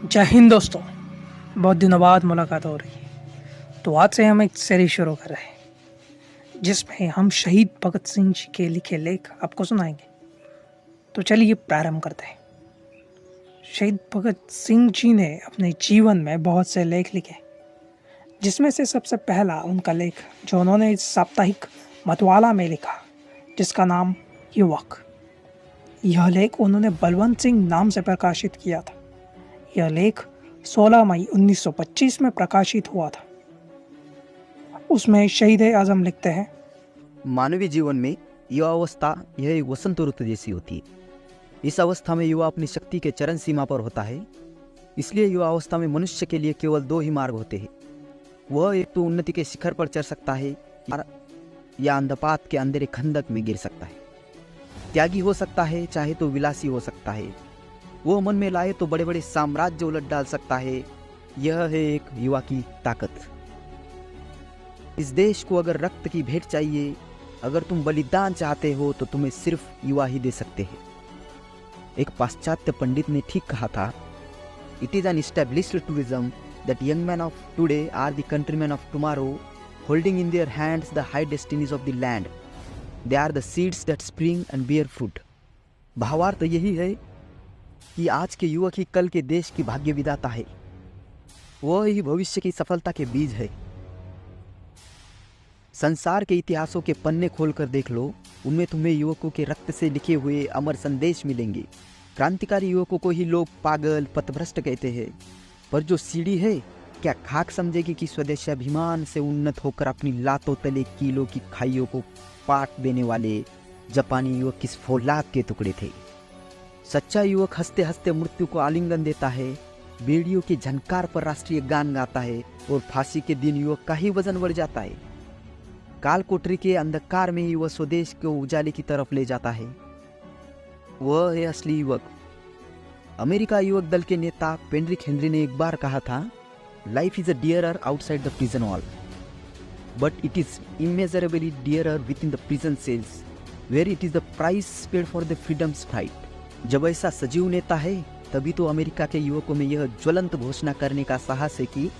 जय हिंद दोस्तों। बहुत दिनों बाद मुलाकात हो रही है, तो आज से हम एक सीरीज शुरू कर रहे हैं जिसमें हम शहीद भगत सिंह जी के लिखे लेख आपको सुनाएंगे। तो चलिए प्रारंभ करते हैं। शहीद भगत सिंह जी ने अपने जीवन में बहुत से लेख लिखे, जिसमें से सबसे पहला उनका लेख जो उन्होंने इस साप्ताहिक मतवाला में लिखा, जिसका नाम युवक। यह लेख उन्होंने बलवंत सिंह नाम से प्रकाशित किया था। यह लेख 16 मई 1925 में प्रकाशित हुआ था। उसमें शहीद आजम लिखते हैं, मानवीय जीवन में युवा अवस्था यह एक वसंत ऋतु जैसी होती है। इस अवस्था में युवा अपनी शक्ति के चरम सीमा पर होता है। इसलिए युवा अवस्था में मनुष्य के लिए केवल दो ही मार्ग होते हैं। वह एक तो उन्नति के शिखर पर चढ़ सकता है या अंधपात के अंधेरे खंदक में गिर सकता है। त्यागी हो सकता है, चाहे तो विलासी हो सकता है। वो मन में लाए तो बड़े बड़े साम्राज्य उलट डाल सकता है। यह है एक युवा की ताकत। इस देश को अगर रक्त की भेंट चाहिए, अगर तुम बलिदान चाहते हो, तो तुम्हें सिर्फ युवा ही दे सकते हैं। एक पाश्चात्य पंडित ने ठीक कहा था, it is an established truism that young man of today are the countryman of tomorrow, holding in their hands the high destinies of the land. They are the seeds that spring and bear fruit. भावार्थ यही है कि आज के युवक ही कल के देश की भाग्य विधाता है। वह ही भविष्य की सफलता के बीज है। संसार के इतिहासों के पन्ने खोलकर देख लो, उनमें तुम्हें युवकों के रक्त से लिखे हुए अमर संदेश मिलेंगे। क्रांतिकारी युवकों को ही लोग पागल, पथभ्रष्ट कहते हैं, पर जो सीढ़ी है, क्या खाक समझेगी कि स्वदेशाभिमान से उन्नत होकर अपनी लातों तले कीलों की खाइयों को पाट देने वाले जापानी युवक किस फौलाद के टुकड़े थे। सच्चा युवक हंसते हंसते मृत्यु को आलिंगन देता है, बेड़ियों की झनकार पर राष्ट्रीय गान गाता है, और फांसी के दिन युवक का ही वजन बढ़ जाता है। काल कोठरी के अंधकार में ही वह स्वदेश को उजाले की तरफ ले जाता है। वह है असली युवक। अमेरिका युवक दल के नेता पेड्रिक हेनरी ने एक बार कहा था, life is a dearer outside the prison wall, but it is immeasurably dearer within the prison cells, where it is the price paid for the freedom's fight. जब ऐसा सजीव नेता है, तभी तो अमेरिका के युवकों में यह ज्वलंत घोषणा करने का साहस है कि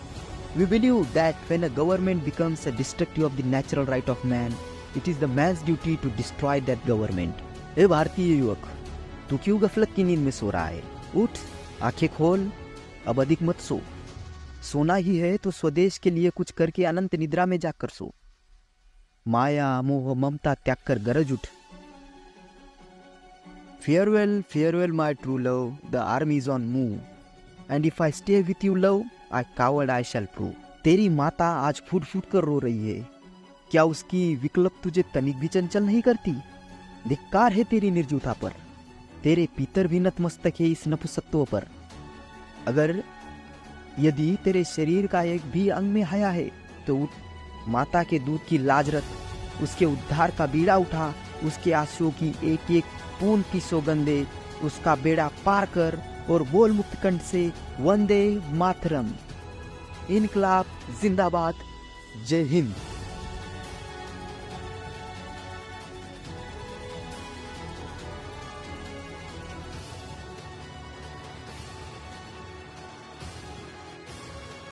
we believe that when a government becomes a destructive of the natural right of man, it is the man's duty to destroy that government. ए भारतीय युवक, तू क्यों गफलत की नींद में सो रहा है? उठ, आंखें खोल, अब अधिक मत सो। सोना ही है तो स्वदेश के लिए कुछ करके अनंत निद्रा में जाकर सो। माया मोह ममता त्याग कर गरज उठ। Farewell, farewell, my true love, the army is on move, and if I stay with you, love, I coward I shall prove। तेरी माता आज फूट फूट कर रो रही है, क्या उसकी विकल्प तुझे तनिक भी चंचल नहीं करती? धिक्कार है तेरी निर्जुता पर, तेरे पितर भी नतमस्तक है इस नपुंसकत्व पर। अगर यदि तेरे शरीर का एक भी अंग में हया है, तो उठ, माता के दूध की लाज रख, उसके उद्धार का बीड़ा उठा, उसके आंसुओं की एक एक पून की सौगंधे, उसका बेड़ा पार कर और बोल मुक्त कंठ से, वंदे मातरम। इनकलाब जिंदाबाद। जय हिंद।